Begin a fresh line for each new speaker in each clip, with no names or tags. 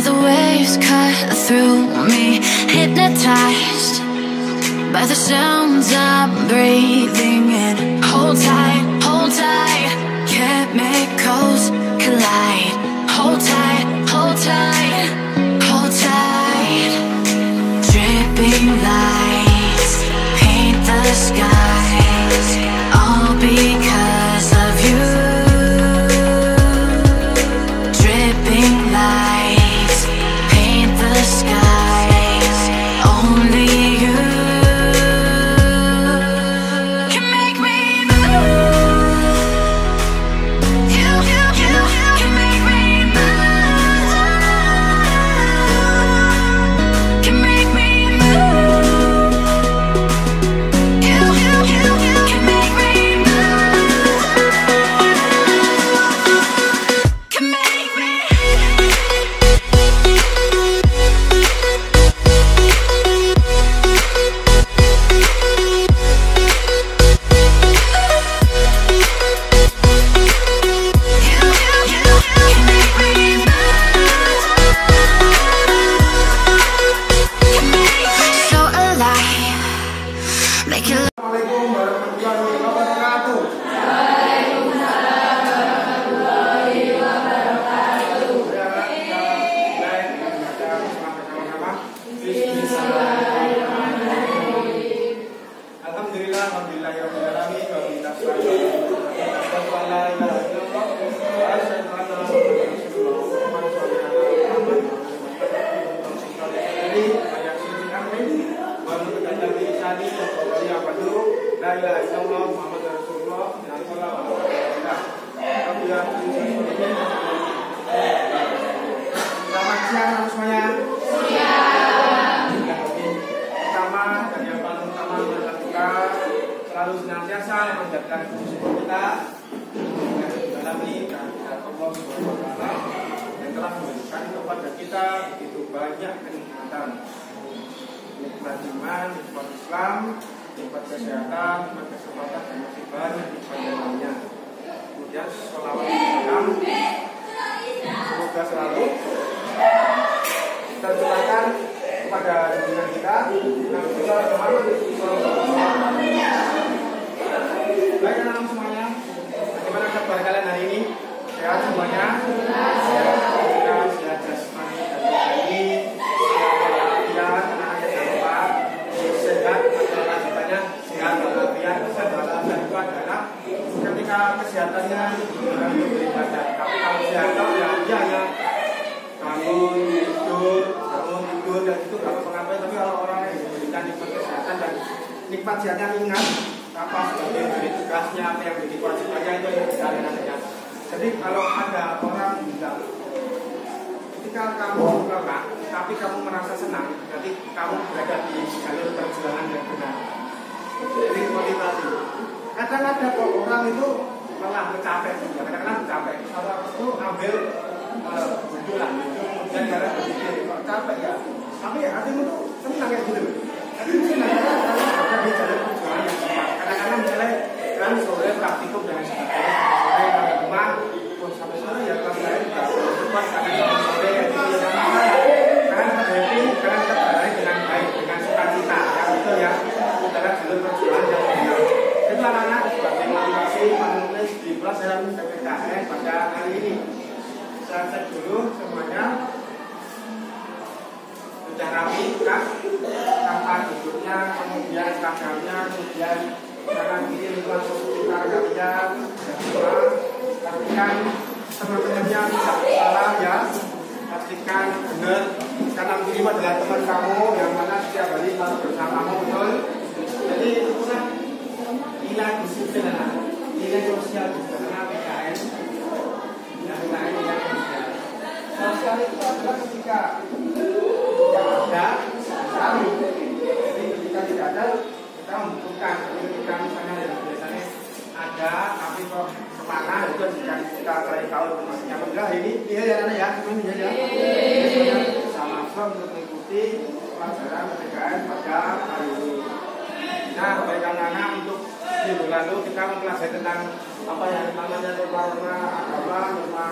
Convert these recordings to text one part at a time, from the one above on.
the waves cut through me, hypnotized by the sounds I'm breathing in. Hold tight, chemicals collide. Hold tight, hold tight, hold tight. Dripping lights paint the skies, all because of you. Dripping lights paint the skies, only you can make me move. You can make me move. Can make me move. You can make me move. Can make me. So alive, make it.
Assalamualaikum warahmatullahi wabarakatuh. Alhamdulillah, alhamdulillahirobbilalamin, Selamat siang semuanya. Pertama dan yang paling utama adalah kita selalu senantiasa menjaga tubuh kita dalam ini dan Allah Subhanahu wa Ta'ala yang telah memberikan kepada kita begitu banyak kenikmatan, nikmat iman, nikmat Islam, nikmat kesehatan, nikmat kesempatan dan masih banyak nikmat yang lainnya. Kemudian sholawat salam semoga selalu kita curahkan kepada junjungan kita Nabi kita Muhammad SAW. Baik anak-anak semuanya, bagaimana kabar kalian hari ini? Sehat semuanya? Sehat jasmani dan rohani, sehat walafiat, jangan lupa sehat adalah katanya sehat walafiat, sehat walafiat itu adalah ketika kesehatannya bukan untuk beribadah, tapi kalau sehat ya dia hanya bangun tidur dan itu gak apa-apa. Tapi kalau orang yang diberikan nikmat kesehatan dan nikmat sehatnya ingat apa sebagai dari tugasnya, apa yang menjadi kewajibannya itu yang dicari adanya. Jadi kalau ada orang bilang ketika kamu lelah tapi kamu merasa senang, berarti kamu berada di jalur perjuangan yang benar. Jadi motivasi. Kadang ada kok orang itu lelah, capek, kadang-kadang capek. Kalau itu ambil bujulah, kemudian cara berpikir kok capek ya. Tapi hatimu tuh senang kayak gitu. Hatimu senang karena ada di jalur perjuangan yang cepat. Kadang-kadang misalnya kan sore praktikum dan sebagainya, sore pada rumah, sampai sore ya kelas lain tidak cepat karena sampai sore ya itu tidak masalah. Karena kita happy, karena kita berlari dengan baik, dengan sukacita, yang betul ya. Adalah jalur perjuangan yang benar. Itu anak-anak sebagai motivasi menulis di pelajaran PPKN pada hari ini. Saya cek dulu semuanya sudah rapi kan, tanpa duduknya, kemudian seragam kemudian kanan kiri lingkungan sekitar kalian sudah semua. Pastikan teman-temannya tidak salah ya, pastikan benar kanan kiri adalah teman kamu yang mana setiap hari selalu bersamamu, betul. Jadi itulah nilai disiplin, nilai sosial juga karena PKN nilai sosial. Sosial itu adalah ketika ada saling. Jadi ketika tidak ada kita membutuhkan. Ketika misalnya yang biasanya ada tapi kok kemana itu jika kita cari tahu informasinya enggak ini dia ya anak ya semuanya ya. Sama-sama untuk mengikuti pelajaran PKN pada hari ini. Nah, baik anak-anak, untuk minggu lalu kita mempelajari tentang apa yang namanya norma agama, norma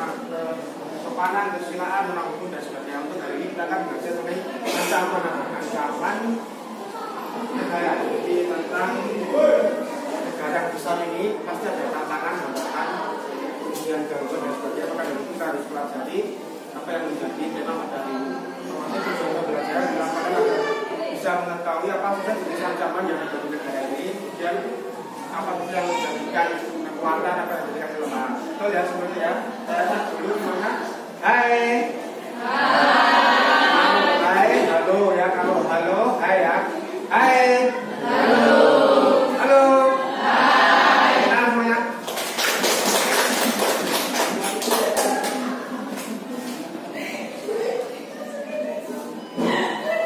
kesopanan, kesusilaan, mengenal hukum dan sebagainya. Untuk hari ini kita akan belajar mengenai ancaman negara. Jadi tentang negara yang besar ini pasti ada tantangan, hambatan, kemudian gangguan dan sebagainya. Maka dari itu kita harus pelajari apa yang menjadi tema pada hari ini. Termasuk tujuan pembelajaran dilakukan agar bisa mengetahui apa saja jenis ancaman yang ada di negara ini, kemudian apa saja yang menjadikan kekuatan, apa yang menjadikan kelemahan. Betul ya semuanya ya. Saya cek dulu gimana. Hai. Hai. Halo ya. Kalau halo, hai ya. Hai. Halo. Halo. Hai. Nah semuanya.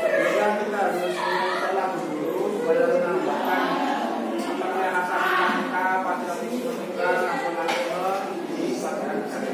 Sebelumnya kita harus mengucapkan lagu dulu supaya menambahkan rasa kita, patriotisme kita, nasionalisme di pelajaran kita.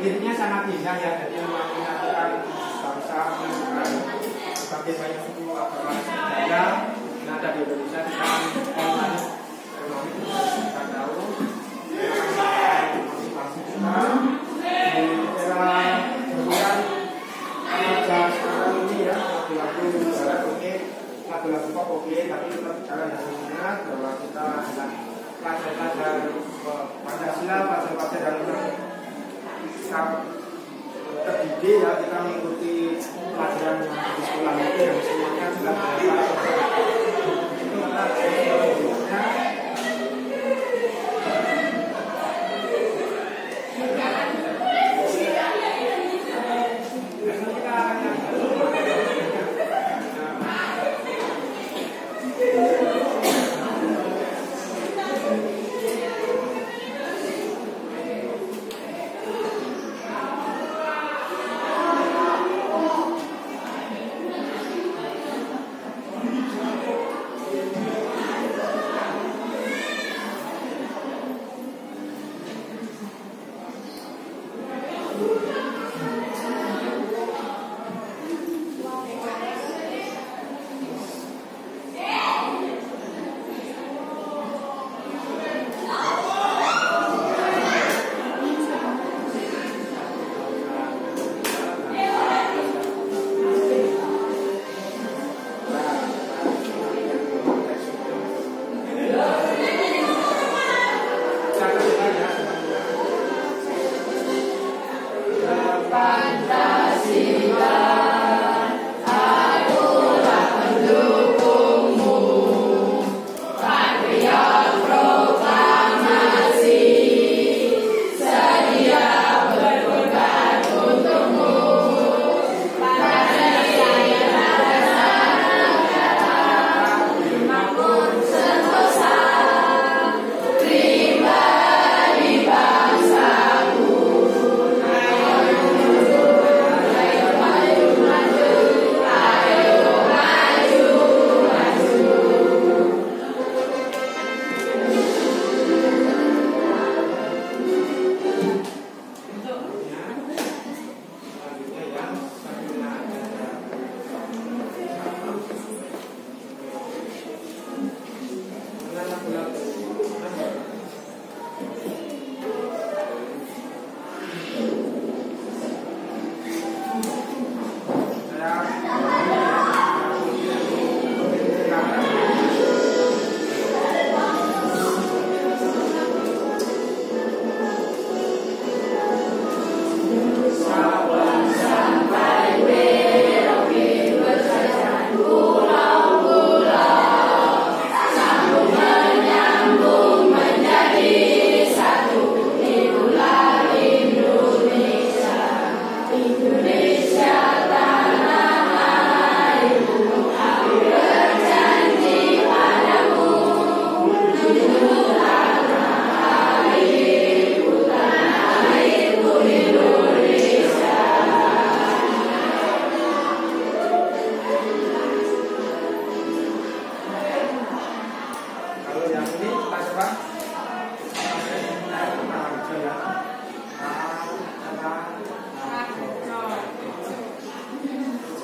Liriknya sangat indah ya, jadi menyatukan bangsa, menyatukan berbagai banyak suku, agama, budaya yang ada di Indonesia. Kita kita tahu motivasi kita di era berbulan kerja sekarang ini ya, lagu-lagu barat oke, lagu-lagu pop oke, tapi tetap bicara yang ingat bahwa kita adalah pelajar-pelajar Pancasila, pelajar-pelajar yang terdidik ya, kita mengikuti pelajaran yang di sekolah itu yang semuanya sudah berapa itu kita semuanya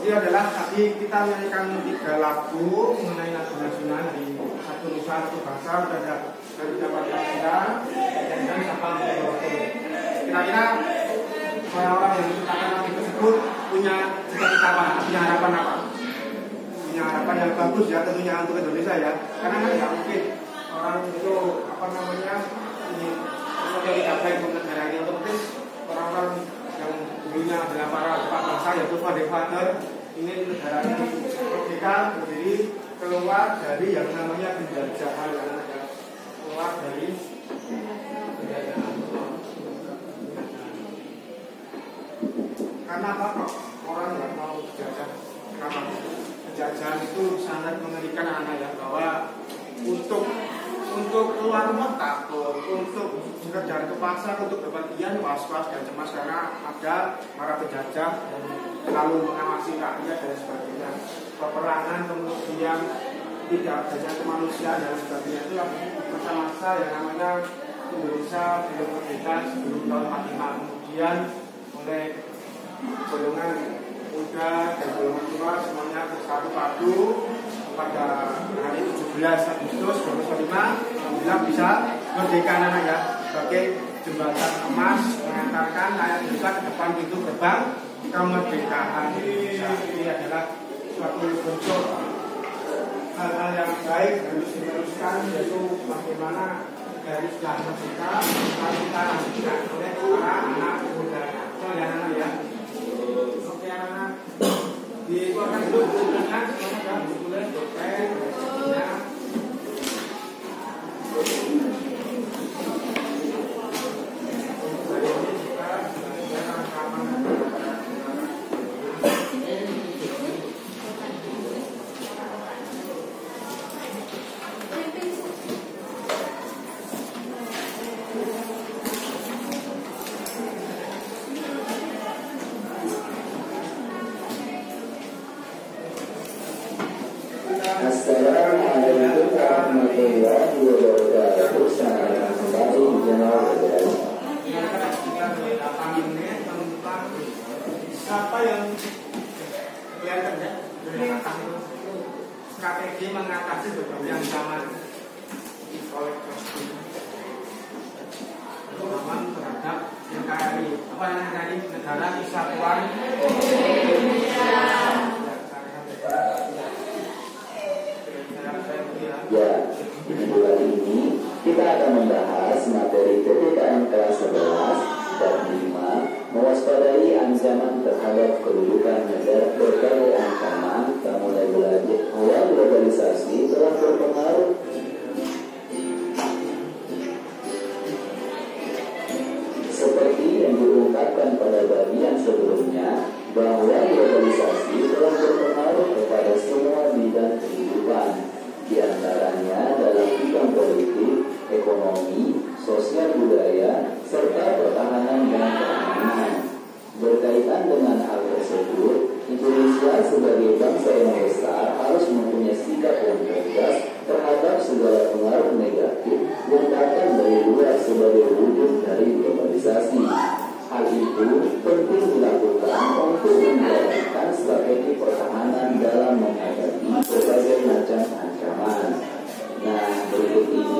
Jadi adalah tadi kita menyanyikan 3 lagu mengenai lagu nasional di satu nusa satu bangsa, sudah ada dari dapat kita dan sampai Merauke. Kira-kira orang-orang yang menciptakan lagu tersebut punya cita-cita apa, punya harapan apa? Punya harapan yang bagus ya tentunya untuk Indonesia ya, karena kan nggak mungkin orang itu apa namanya ini sesuatu yang tidak baik untuk negara ini. Otomatis orang-orang yang dulunya adalah para kepala bangsa yaitu father ini negara ini merdeka berdiri keluar dari yang namanya penjajahan, keluar dari penjajahan. Karena apa kok orang nggak mau dijajah? Kenapa? Penjajahan itu sangat mengerikan anak ya, bahwa untuk keluar rumah takut, untuk bekerja ke pasar, untuk bepergian was-was dan cemas karena ada para penjajah yang selalu mengawasi rakyat dan sebagainya. Peperangan, kemudian tidak adanya kemanusiaan dan sebagainya, itu masa-masa yang namanya Indonesia belum merdeka sebelum tahun 45. Kemudian oleh golongan muda dan golongan tua semuanya bersatu padu pada hari 17 Agustus 2005 alhamdulillah bisa merdeka anak ya, sebagai jembatan emas mengantarkan rakyat Indonesia ke depan pintu gerbang kemerdekaan Indonesia. Ini adalah suatu bentuk hal-hal yang baik harus diteruskan, yaitu bagaimana dari sudah merdeka harus kita lanjutkan oleh para anak muda. So ya anak ya. Oke anak, dikeluarkan dulu bukunya, semuanya sudah bukunya dopen, bukunya.
Assalamualaikum warahmatullahi wabarakatuh. Saya kembali di channel Belajar.
Siapa yang kelihatan ya? Strategi mengatasi berbagai ancaman oleh ancaman terhadap NKRI. Apa yang NKRI? Negara Kesatuan Indonesia.
Ya, di minggu ini kita akan membahas materi PPKN kelas 11 dan 5, mewaspadai ancaman terhadap kedudukan negara. Berbagai ancaman mulai globalisasi telah berpengaruh seperti yang diungkapkan pada bagian sebelumnya, bahwa globalisasi telah berpengaruh kepada semua bidang kehidupan, di antaranya dalam bidang politik, ekonomi, sosial budaya, serta pertahanan dan keamanan. Berkaitan dengan hal tersebut, Indonesia sebagai bangsa yang besar harus mempunyai sikap yang tegas terhadap segala pengaruh negatif yang datang dari luar sebagai wujud dari globalisasi. Hal itu penting dilakukan untuk menjalankan strategi pertahanan dalam menghadapi berbagai macam ancaman. Nah, berikut ini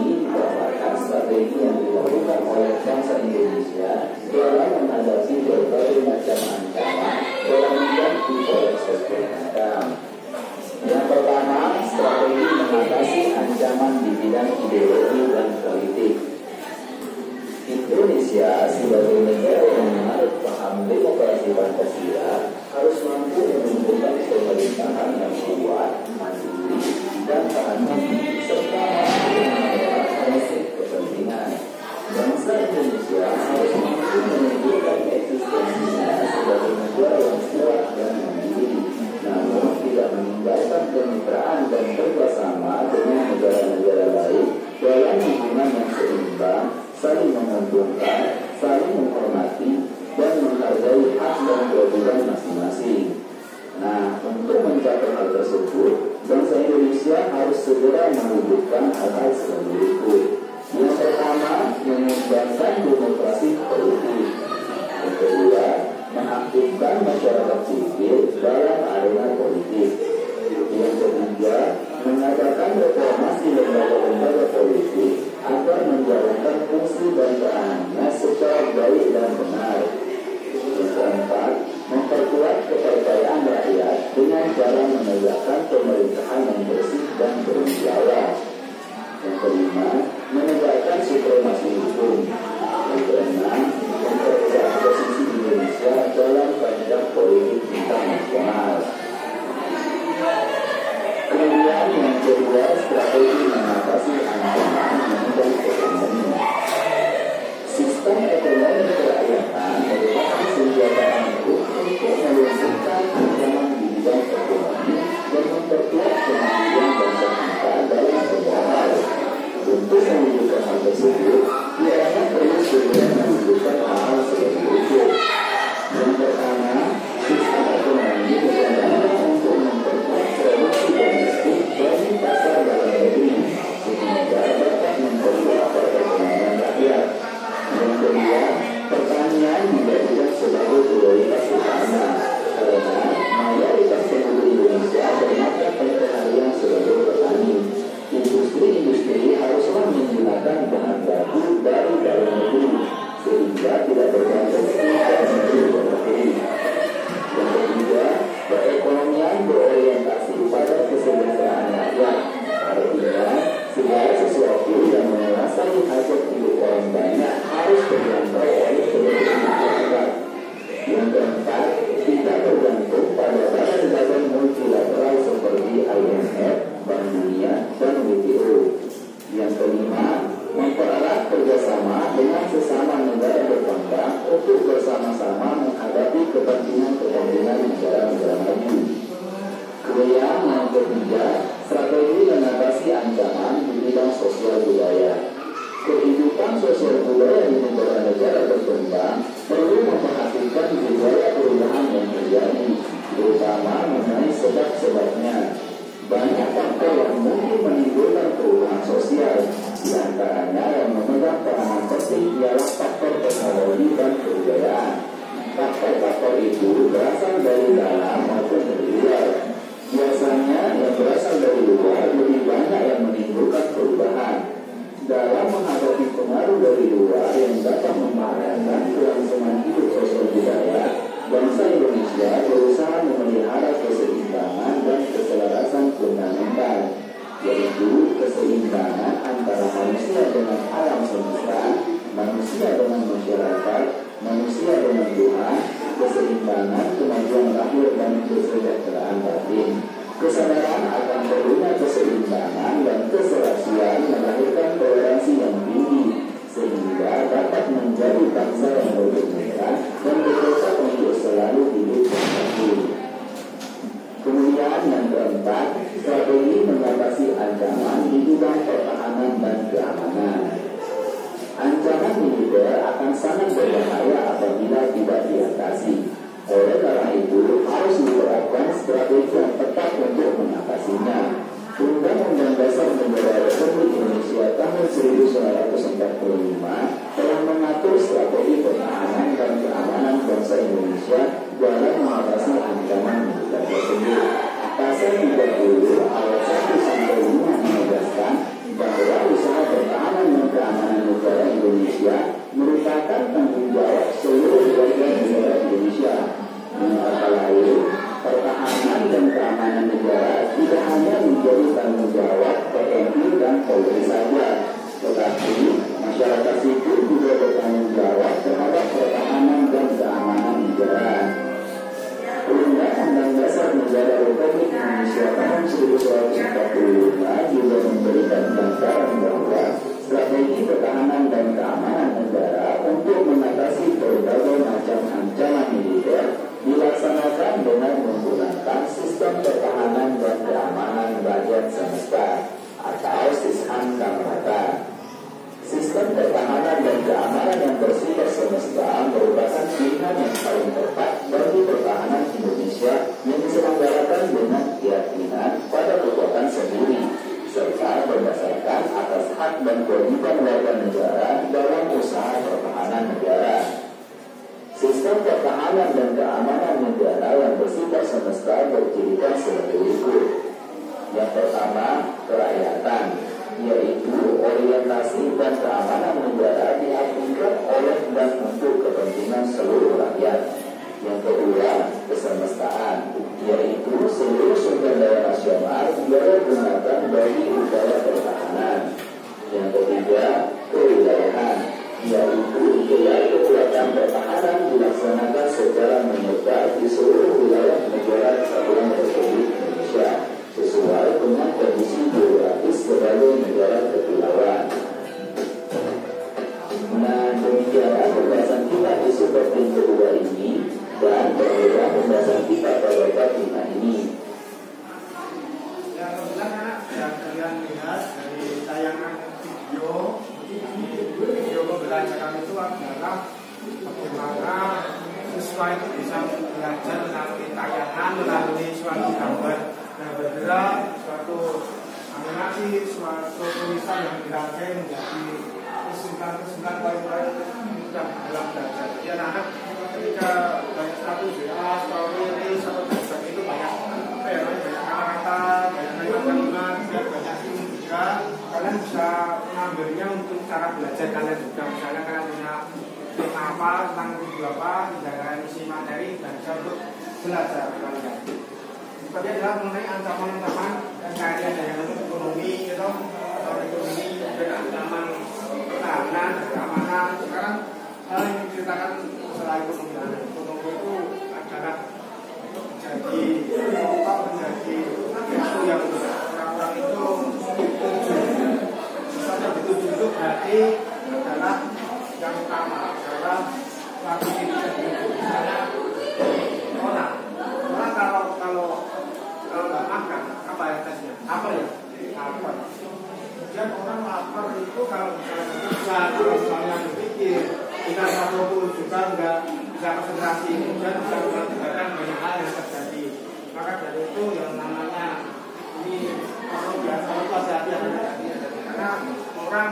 Untuk mewujudkan hal tersebut, diarahkan perlu segera mewujudkan hal-hal sebagai berikut. Yang pertama, sistem ekonomi berguna untuk memperkuat produksi domestik bagi pasar dalam negeri sehingga dapat memperkuat perekonomian rakyat. Yang kedua, pertanian dijadikan sebagai prioritas utama karena mayoritas penduduk Indonesia bermata pencaharian sebagai petani. Industri-industri haruslah menggunakan bahan baku dari dalam negeri sehingga tidak bergantung pada negeri luar negeri. Yang ketiga, perekonomian berorientasi pada kesejahteraan rakyat. Artinya, segala sesuatu yang menguasai hajat hidup orang banyak harus terjangkau oleh seluruh masyarakat. Yang keempat, tidak bergantung pada badan-badan multilateral seperti IMF, Bank Dunia, dan WTO. Yang kelima, mempererat kerjasama dengan sesama negara berkembang untuk bersama-sama menghadapi kepentingan-kepentingan negara-negara maju. Kemudian yang ketiga, strategi mengatasi ancaman di bidang sosial budaya. Kehidupan sosial budaya di negara-negara berkembang perlu memperhatikan gejala perubahan yang terjadi, terutama mengenai sebab-sebabnya. Banyak faktor yang mungkin menimbulkan perubahan sosial, di antaranya yang memegang peranan penting ialah faktor teknologi dan kebudayaan. Faktor-faktor itu berasal dari dalam maupun dari luar. Biasanya yang berasal dari luar lebih banyak yang menimbulkan perubahan. Dalam menghadapi pengaruh dari luar yang dapat membahayakan kelangsungan hidup sosial budaya, bangsa Indonesia berusaha memelihara keseimbangan dan keselarasan fundamental, yaitu keseimbangan antara manusia dengan alam semesta, manusia dengan masyarakat, manusia dengan Tuhan, keseimbangan kemajuan lahir dan kesejahteraan batin. Kesadaran akan perlunya keseimbangan dan keserasian melahirkan toleransi yang tinggi sehingga dapat menjadi bangsa yang berbeda dan bertekad untuk selalu hidup bersatu. Kemudian yang keempat, strategi mengatasi ancaman di bidang pertahanan dan keamanan. Ancaman militer akan sangat berbahaya apabila tidak diatasi. Oleh karena itu, harus diterapkan strategi yang tepat untuk mengatasinya. Undang-Undang Dasar Negara Republik Indonesia tahun 1945 telah mengatur strategi pertahanan dan keamanan bangsa Indonesia dalam mengatasi ancaman militer tersebut. Pasal 30 ayat 1-5 menegaskan bahwa usaha pertahanan dan keamanan negara Indonesia merupakan tanggung jawab seluruh warga negara Indonesia. Dengan kata lain, pertahanan dan keamanan negara tidak hanya menjadi tanggung jawab TNI dan Polri saja, tetapi masyarakat sipil juga bertanggung jawab terhadap pertahanan dan keamanan negara. Undang-Undang Dasar Negara Republik Indonesia tahun 1945 juga memberikan gambaran bahwa strategi pertahanan dan keamanan negara untuk mengatasi berbagai macam ancaman militer dilaksanakan dengan menggunakan sistem pertahanan dan keamanan bagian semesta atau SISAN Kamrata. Sistem pertahanan dan keamanan yang bersifat semesta merupakan pilihan yang paling tepat bagi pertahanan Indonesia yang diselenggarakan dengan keyakinan pada kekuatan sendiri serta berdasarkan atas hak dan kewajiban warga negara dalam usaha pertahanan negara. Sistem pertahanan dan keamanan negara yang bersifat semesta bercirikan sebagai berikut. Yang pertama, kerakyatan, yaitu orientasi dan keamanan negara diartikan oleh dan untuk kepentingan seluruh rakyat. Yang kedua, kesemestaan, yaitu seluruh sumber daya nasional biaya gunakan bagi upaya pertahanan. Yang ketiga, kewilayahan, yaitu wilayah kekuatan pertahanan dilaksanakan secara menyebar di seluruh wilayah negara Kesatuan Republik Indonesia sesuai dengan kondisi geografis sebagai negara kepulauan. Nah, demikian pembahasan kita di subtopik kedua ini dan berbeda pembahasan kita pada bab 5 ini.
Ya, kebetulan yang kalian lihat dari tayangan video pembelajaran itu adalah bagaimana siswa itu bisa belajar melalui tayangan, melalui suatu gambar yang bergerak, suatu animasi, suatu tulisan yang dirangkai menjadi kesimpulan-kesimpulan poin-poin dalam belajar. Jadi anak-anak ketika banyak status WA, story, reels, atau Facebook itu banyak kata-kata, banyak kalimat, banyak film juga. Kalian bisa mengambilnya untuk cara belajar kalian juga. Misalnya kalian punya tema apa, tentang video apa, tidak isi materi, dan bisa untuk belajar kalian. Seperti adalah mengenai ancaman-ancaman yang kalian yang ekonomi, atau ekonomi, dan ancaman pertahanan, keamanan. Sekarang hal yang diceritakan masalah ekonomi. Ekonomi itu adalah menjadi isu yang orang-orang itu sesuatu dituju itu berarti adalah yang utama adalah suatu misalnya orang kalau nggak makan apa ya tesnya apa ya lapar. Kemudian orang lapar itu kalau misalnya berpikir kita 120 juga nggak bisa konsentrasi, kemudian bisa mengakibatkan banyak hal yang terjadi. Maka dari itu yang namanya ini perlu biasa itu hati-hati karena orang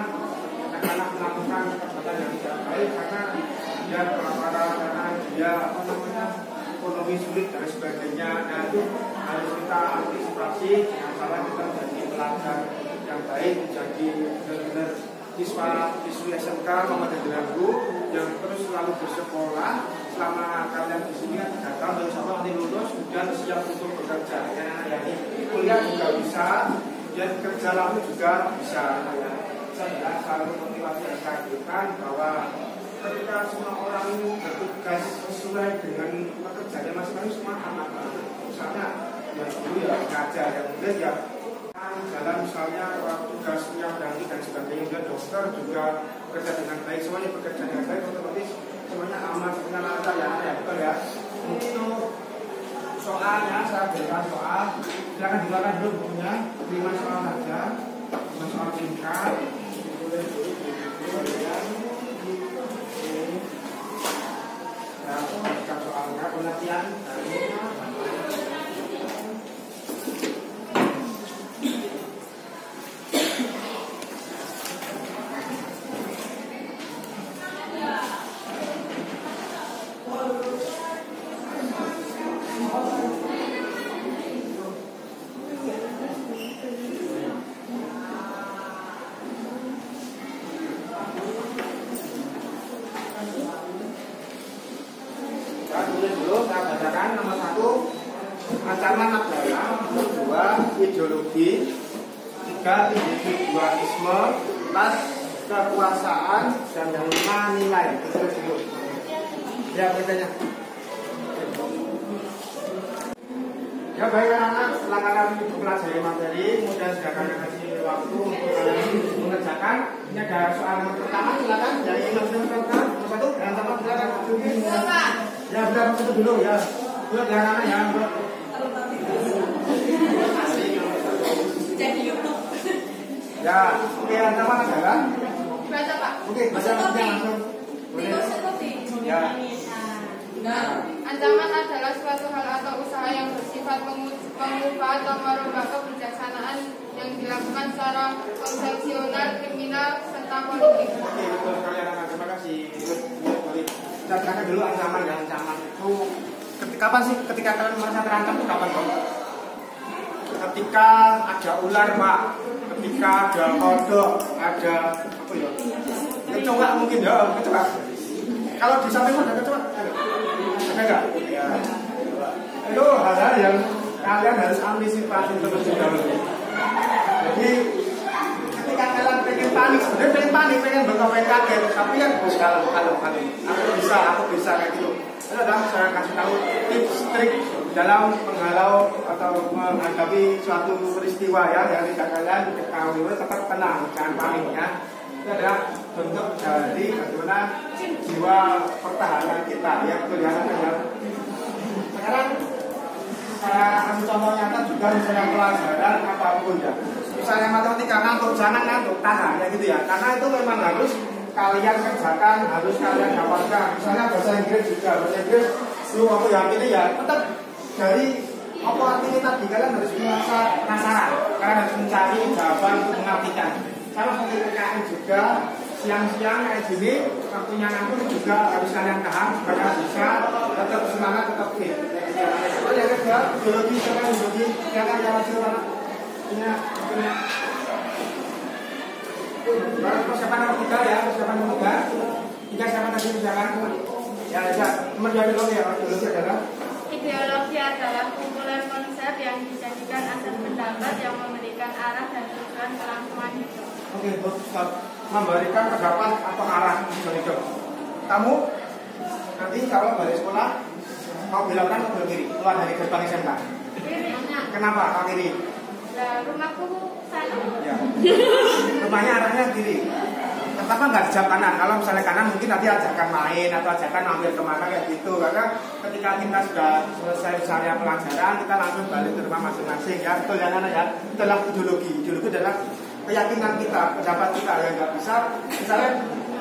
anak-anak melakukan perbuatan yang tidak baik karena dia kelaparan, karena dia ekonomi sulit dan sebagainya. Nah itu harus kita antisipasi jangan salah kita menjadi pelajar yang baik, menjadi benar-benar siswi SMK Muhammadiyah Delanggu yang terus selalu bersekolah selama kalian di sini kan 3 tahun, insya Allah nanti lulus kemudian siap untuk bekerja. Ya, kuliah juga bisa, dan kerja lalu juga bisa. Ya. Saya selalu motivasi dan saya berikan bahwa ketika semua orang bertugas sesuai dengan pekerjaannya masing-masing, semua anak-anak misalnya yang dulu ya ngajar, yang kemudian ya jalan misalnya tugasnya berarti dan sebagainya, dan dokter juga bekerja dengan baik, semuanya bekerja dengan baik, otomatis semuanya aman, semuanya lancar ya, betul ya. Untuk soalnya saya berikan soal, silakan dibaca dulu bukunya, 5 soal saja, 5 soal singkat, ditulis dulu ya. Ya, baca soalnya, pengertian dari ancaman adalah, nomor 2 ideologi, 3 individualisme, 4 kekuasaan, dan yang 5 nilai. Ya bedanya. Ya baik anak-anak, setelah kalian mempelajari materi, kemudian sudah kalian kasih waktu untuk kalian mengerjakan. Ini ada soal yang pertama, silakan. Dari yang pertama, satu, yang pertama silakan. Ya sudah satu dulu ya. Buat anak-anak ya.
Jadi YouTube.
Ya, oke, ancaman adalah
Baca Pak.
oke, baca langsung. Ya.
Nah, ancaman adalah suatu hal atau usaha yang bersifat mengubah atau merubah kebijaksanaan yang dilakukan secara konsepsional, kriminal, serta politik.
Oke, betul sekali anak-anak. Terima kasih. Saya terangkan dulu ancaman ya. Ancaman itu kapan sih ketika kalian merasa terancam itu kapan dong? Ketika ada ular Pak, ketika ada kodok, ada apa ya? Kecoak mungkin ya, kecoak. Kalau di samping ada kecoak, ada nggak? Ya. Itu hal-hal yang kalian harus antisipasi terlebih dahulu. Jadi ketika kalian pengen panik, sebenarnya pengen panik, pengen kaget, tapi kan kalau aku bisa kayak gitu. Itu adalah saya kasih tahu tips trik dalam menghalau atau menghadapi suatu peristiwa ya yang tidak kalian ketahui, tetap tenang, jangan panik ya. Itu adalah bentuk dari bagaimana jiwa pertahanan kita ya, betul ya. Sekarang saya kasih contoh nyata juga misalnya pelajaran apapun ya. Misalnya matematika ngantuk, jangan ngantuk, tahan ya gitu ya. Karena itu memang harus kalian kerjakan harus kalian dapatkan. Misalnya bahasa Inggris juga, bahasa Inggris belum aku yakini ya tetap dari apa artinya tadi kalian harus merasa penasaran, kalian harus mencari jawaban untuk mengartikan. Sama seperti PKN juga siang-siang kayak gini waktunya nanggung juga harus kalian tahan supaya bisa tetap semangat, tetap fit. Oh yang kedua biologi, silakan yang masih mana punya persiapan nomor 3 ya, persiapan nomor 3 siapa tadi misalkan ya nomor 2 biologi ya. Biologi adalah
ideologi adalah kumpulan konsep yang dijadikan asas pendapat yang memberikan arah dan tujuan kelangsungan hidup.
Oke, Ustaz, memberikan pendapat atau arah tujuan hidup. Kamu nanti kalau balik sekolah mau belok kanan atau belok kiri keluar dari gerbang SMK?
Kiri.
Kenapa kau kiri?
Ya, rumahku sana.
Ya. Rumahnya arahnya kiri. Kenapa nggak jam kanan? Kalau misalnya kanan mungkin nanti ajakan main atau ajakan mampir kemana kayak gitu. Karena ketika kita sudah selesai misalnya pelajaran, kita langsung balik ke rumah masing-masing ya. Betul ya anak ya? Itulah ideologi. Ideologi adalah keyakinan kita, pendapat kita yang nggak bisa. Misalnya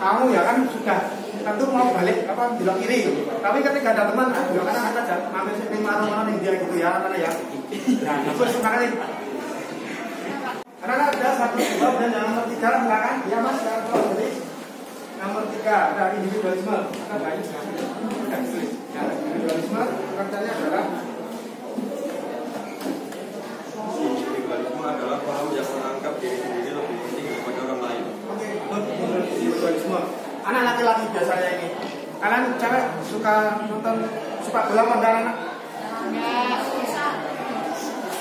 kamu ya kan sudah tentu mau balik belok kiri. Tapi ketika ada teman belok kanan aja mampir sini marah-marah yang dia gitu ya anak ya. Nah, terus makanya karena ada 1, 2 dan yang nomor 3 silakan. Ya Mas, ya jadi nomor 3 ada individualisme. Kita banyak sekali. Ya, individualisme katanya adalah
individualisme adalah paham yang menganggap diri sendiri lebih penting daripada orang lain.
oke, betul individualisme. Anak laki-laki biasanya ini. Kalian cewek suka nonton sepak bola apa enggak anak?
Ya, bisa.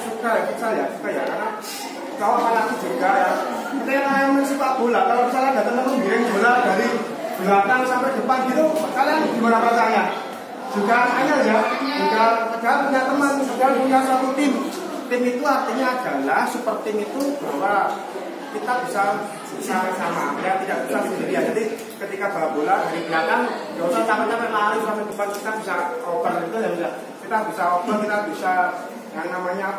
Suka ya, karena kalau laki juga ya. Ketika kalian main sepak bola, kalau misalnya ada teman menggiring bola dari belakang sampai depan gitu, kalian gimana rasanya? Juga angel ya, juga padahal punya teman, padahal punya satu tim. Tim itu artinya adalah super tim itu bahwa kita bisa sama, ya tidak bisa sendirian. Jadi ketika bola dari belakang, nggak usah capek-capek lari sampai depan, kita bisa oper itu ya, kita bisa oper, kita bisa yang namanya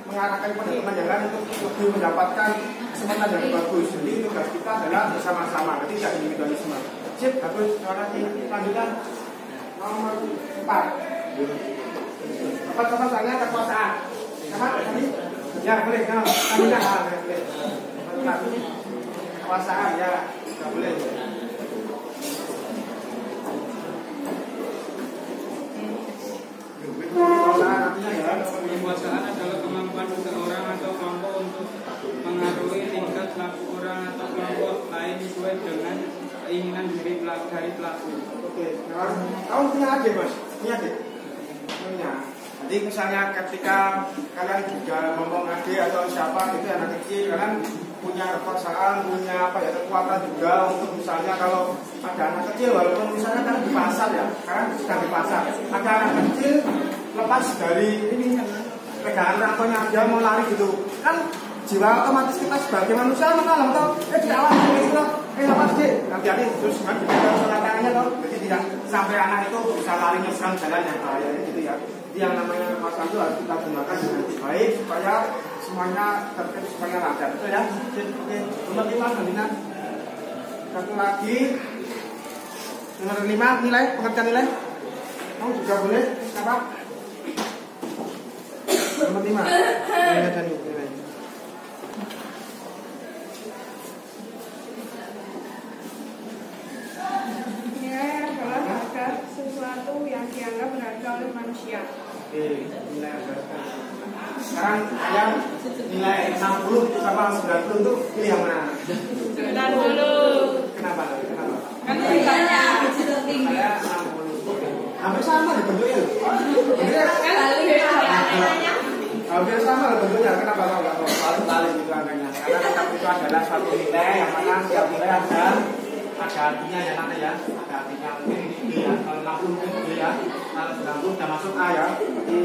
mengarahkan pada teman yang lain untuk lebih mendapatkan kesempatan yang bagus. Jadi tugas kita adalah bersama-sama, jadi tidak individualisme. Sip, bagus. Lanjutkan nomor 4. Apa soalnya kekuasaan? Apa tadi? Ya boleh. Lanjutkan. Boleh. Kekuasaan ya, nggak boleh.
Kekuasaan adalah kemampuan seseorang atau kelompok untuk mengaruhi tingkat laku orang atau kelompok lain sesuai dengan keinginan dari pelaku.
Oke, kamu punya adik Mas? Punya adik? Punya. Jadi misalnya ketika kalian juga ngomong adik atau siapa gitu anak kecil, kalian punya kekuasaan, punya kekuatan juga untuk misalnya kalau ada anak kecil walaupun misalnya kalian di pasar ya, kalian sedang di pasar, ada anak kecil lepas dari ini pegangan rangkanya dia mau lari gitu kan, jiwa otomatis kita sebagai manusia menolong toh, di awal gitu lepas deh, hati-hati terus kan kita tangannya toh, jadi tidak sampai anak itu bisa lari nyebrang jalan yang bahaya gitu ya. Jadi yang namanya kekuasaan itu harus kita gunakan dengan baik supaya semuanya tertib, semuanya lancar, betul ya. Oke, nomor 5 Bandingan. Satu lagi nomor 5 nilai, pengertian nilai. Kamu juga boleh apa? Nomor 5 nilai dan nilai.
Nilai adalah harga sesuatu yang dianggap berharga oleh manusia.
Oke, nilai harga. Sekarang kalian nilai 60 sama 90 itu pilih yang mana?
90.
Kenapa?
Kan tingkatnya
Saya 60. Hampir sama deh bentuknya. Hampir sama loh bentuknya. Kenapa kalau nggak balik gitu angkanya? Karena tetap itu adalah suatu nilai yang mana setiap nilai ada artinya ya nanti ya. Ada artinya mungkin B ya. Kalau 60 mungkin B ya. Kalau 90 sudah masuk A ya. Jadi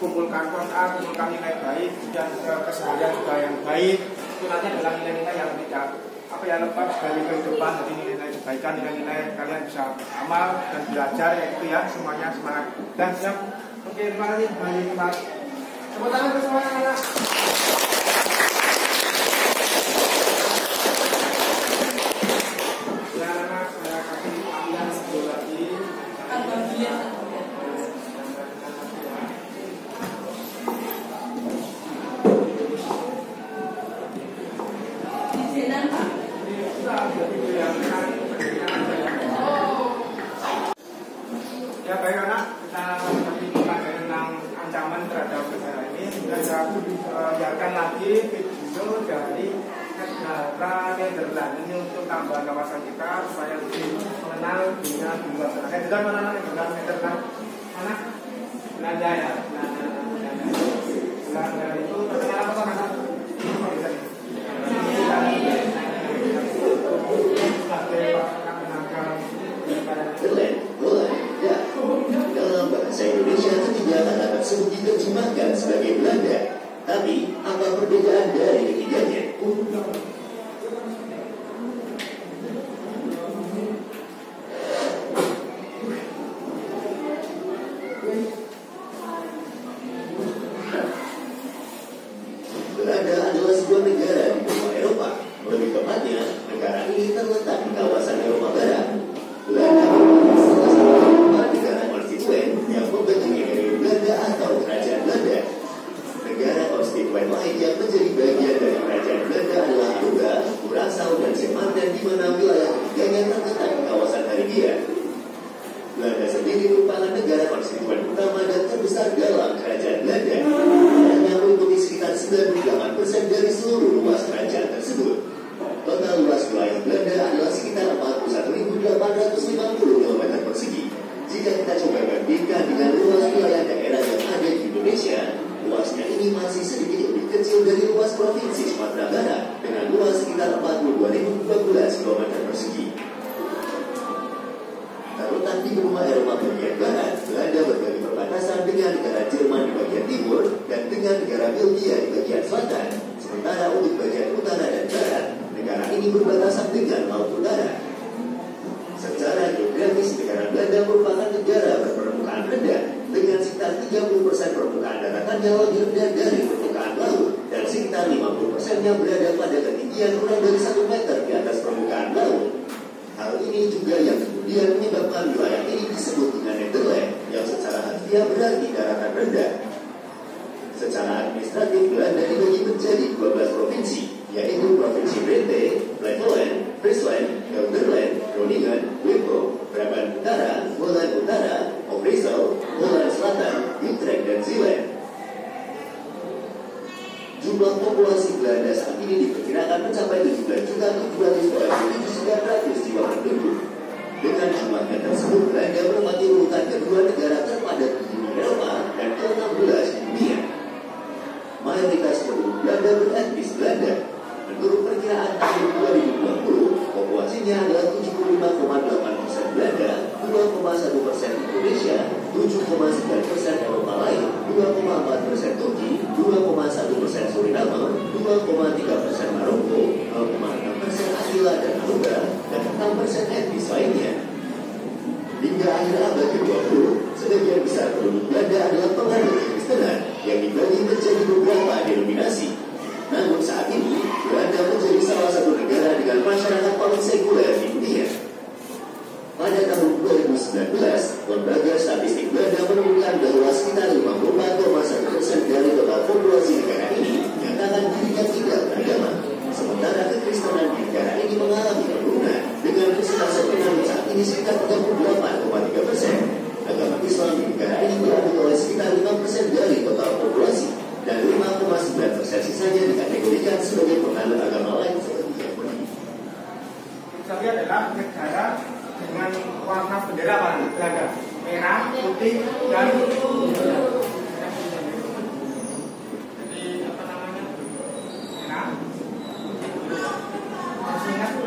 kumpulkan A, kumpulkan nilai baik dan keseharian juga yang baik. Itu nanti adalah nilai-nilai yang tidak lepas dari kehidupan. Jadi nilai kebaikan, nilai-nilai kalian bisa amal dan belajar ya itu ya, semuanya semangat dan siap. Oke, terima kasih dari Pak. Tepuk tangan untuk semua anak. Ya. Ya baik anak, kita tadi mempelajari tentang ancaman terhadap negara ini. Kita biarkan lagi video dari negara Nederland ini untuk tambahan kawasan kita supaya lebih mengenal dunia di luar sana. Nederland mana negara Nederland? Mana? Belanda ya. Belanda itu terkenal apa kan?
Dalam bahasa Indonesia ketiga kata tersebut diterjemahkan sebagai Belanda. Tapi, apa perbedaan dari ketiganya? Belanda adalah sebuah negara di benua Eropa. Lebih tepatnya, negara ini terletak di kawasan Eropa Barat. Belanda merupakan salah satu negara konstituen yang membentuknya dari Belanda atau Kerajaan Belanda. Negara konstituen lain yang menjadi bagian dari Kerajaan Belanda adalah Aruba, Curaçao, dan Sint Maarten, di mana wilayah ketiganya terletak di kawasan Karibia. Belanda sendiri merupakan negara konstituen utama dan terbesar dalam Kerajaan Belanda. Hanya meliputi sekitar 98% dari seluruh luas kerajaan tersebut. Total luas wilayah Belanda adalah sekitar 41.850 km persegi. Jika kita coba bandingkan dengan luas wilayah daerah yang ada di Indonesia, luasnya ini masih sedikit lebih kecil dari luas provinsi Sumatera Barat dengan luas sekitar 42.012 km persegi. Terletak di benua Eropa bagian barat, Belanda berbagi perbatasan dengan negara Jerman di bagian timur dan dengan negara Belgia di bagian selatan. Sementara untuk bagian utara dan barat, negara ini berbatasan dengan Laut Utara. Secara geografis, negara Belanda merupakan negara berpermukaan rendah dengan sekitar 30% permukaan daratannya lebih rendah dari permukaan laut dan sekitar 50%-nya berada pada ketinggian kurang dari 1 meter di atas permukaan laut. Hal ini juga yang kemudian menyebabkan wilayah ini disebut dengan Nederland, yang secara harfiah berarti daratan rendah. Secara administratif, Belanda dibagi menjadi 12 provinsi, yaitu Provinsi Drenthe, Flevoland, Friesland, Gelderland, Groningen, Limburg, Brabant Utara, Holland Utara, Overijssel, Holland Selatan, Utrecht, dan Zeeland. Jumlah populasi Belanda saat ini diperkirakan mencapai 17.747.900 jiwa penduduk. Dengan jumlahnya tersebut, Belanda menempati urutan kedua negara terpadat di Uni Eropa dan ke-16 di dunia. Mayoritas penduduk Belanda beretnis Belanda. Menurut perkiraan tahun 2020, populasinya adalah 75,8% Belanda, 2,1% Indonesia, 7,9% Eropa lain, 2,4% Turki, 2,1% Suriname, 2,3% Maroko, 0,6% Anggila dan Aruba, dan 6% etnis lainnya. Hingga akhir abad ke-20, sebagian besar penduduk Belanda adalah penganut Kristenan yang dibagi menjadi beberapa denominasi. Namun saat ini, Belanda menjadi salah satu negara dengan masyarakat paling sekuler di dunia. Pada tahun 2019, Lembaga Statistik Belanda menemukan bahwa sekitar 54,1% dari total populasi negara ini menyatakan dirinya tidak beragama. Sementara kekristenan di negara ini mengalami penurunan dengan persentase penganut saat ini sekitar 38,3%. Agama Islam di negara ini berada oleh sekitar 5% dari total populasi dan 5,9% sisanya dikategorikan sebagai penganut agama lain seperti Yahudi.
Kita lihat adalah negara dengan warna bendera warna Belanda, merah, putih, dan jadi apa namanya? Merah. Masih ingat di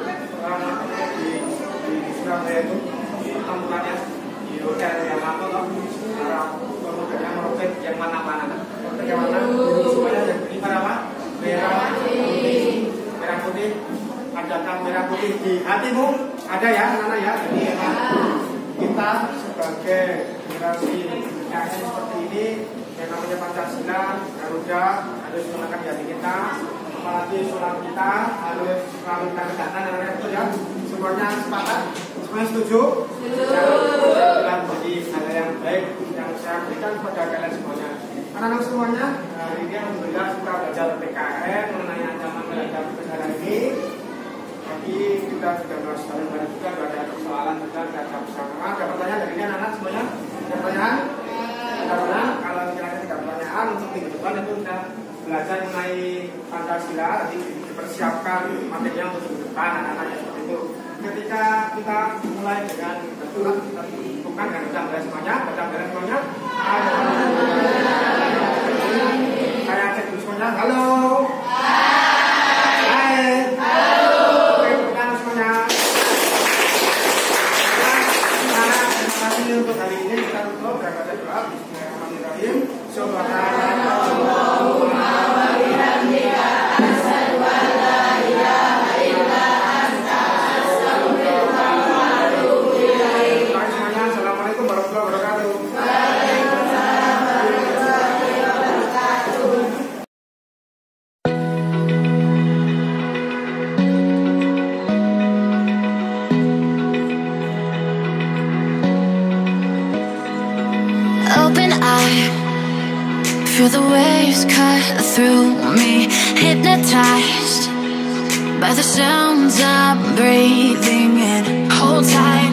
Surabaya itu pertempurannya di hotel yang apa loh? Para pemuda yang merobek yang mana-mana, yang mana semuanya jadi apa? Merah, putih, merah putih. Adakah merah putih di hatimu? Ada ya, anak-anak ya. Ini memang kita sebagai generasi yang seperti ini yang namanya Pancasila, Garuda harus menggunakan di hati kita. Apalagi sholat kita harus selalu kita tegakkan, anak-anak itu ya. Semuanya sepakat, semuanya setuju. Saya menjadi hal yang baik yang saya berikan kepada kalian semuanya. Anak-anak semuanya, hari ini alhamdulillah kita belajar PKN mengenai ancaman terhadap negara ini. pagi kita sudah saling bareng juga, ada persoalan juga, ada bersama. Ada pertanyaan dari anak-anak semuanya? Ada pertanyaan? Karena kalau sekiranya tidak pertanyaan untuk minggu depan itu kita belajar mengenai Pancasila, nanti dipersiapkan materinya untuk minggu depan anak-anaknya seperti itu. Ketika kita mulai dengan bersurat, kita bukan dengan baca semuanya, semuanya. Saya cek dulu semuanya. Halo. Hai. Halo. Oke, bukan semuanya. Terima kasih untuk hari ini. Kita tutup dengan baca doa. Bismillahirrahmanirrahim. Subhanallahumma wa bihamdika asyhadu an la ilaha illa anta astaghfiruka wa atubu ilaik. Assalamualaikum warahmatullahi wabarakatuh. Waalaikumsalam warahmatullahi wabarakatuh.
Open eye, feel the waves cut through me, hypnotized by the sounds I'm breathing in. Hold tight.